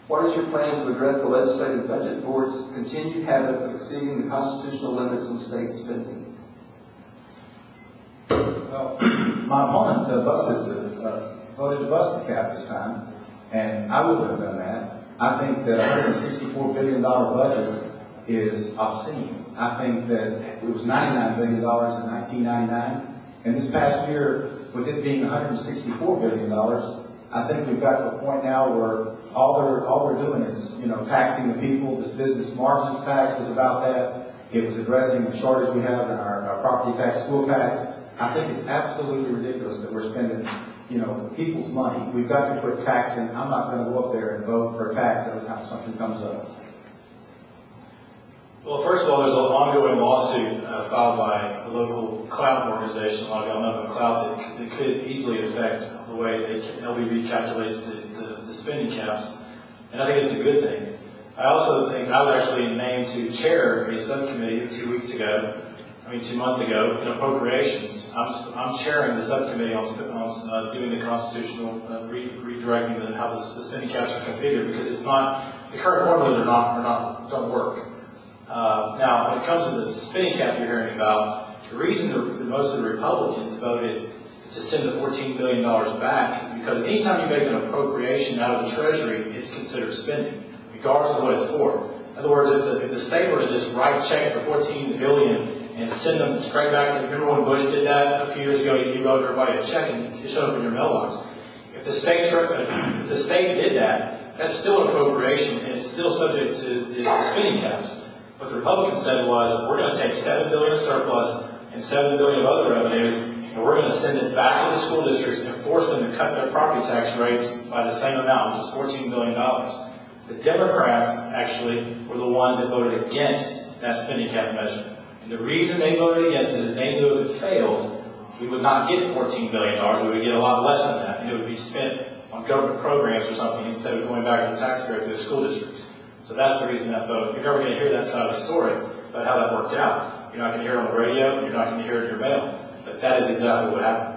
What is your plan to address the Legislative Budget Board's continued habit of exceeding the constitutional limits on state spending? Well, my opponent voted to bust the cap this time, and I wouldn't have done that. I think that a $164 billion budget is obscene. I think that it was $99 billion in 1999, and this past year, with it being $164 billion, I think we've got to a point now where all we're doing is, taxing the people. This business margins tax was about that. It was addressing the shortage we have in our property tax, school tax. I think it's absolutely ridiculous that we're spending, people's money. We've got to quit taxing. I'm not going to go up there and vote for a tax every time something comes up. Well, first of all, there's an ongoing lawsuit filed by a local cloud organization, a lot of y'all know about cloud, that could easily affect the way LBB calculates the spending caps, and I think it's a good thing. I also think I was actually named to chair a subcommittee 2 months ago in appropriations. I'm chairing the subcommittee on doing the constitutional redirecting how the spending caps are configured, because it's not, the current formulas don't work. Now, when it comes to the spending cap you're hearing about, the reason that most of the Republicans voted to send the $14 billion back is because anytime you make an appropriation out of the Treasury, it's considered spending, regardless of what it's for. In other words, if the state were to just write checks for $14 billion and send them straight back to, remember when Bush did that a few years ago, he wrote everybody a check and it showed up in your mailbox. If the state did that, that's still an appropriation and it's still subject to the spending caps. What the Republicans said was, we're going to take $7 billion of surplus and $7 billion of other revenues, and we're going to send it back to the school districts and force them to cut their property tax rates by the same amount, which is $14 billion. The Democrats actually were the ones that voted against that spending cap measure. And the reason they voted against it is they knew if it failed, we would not get $14 billion. We would get a lot less than that, and it would be spent on government programs or something instead of going back to the taxpayer through the school districts. So that's the reason that vote. You're never going to hear that side of the story about how that worked out. You're not going to hear it on the radio. You're not going to hear it in your mail. But that is exactly what happened.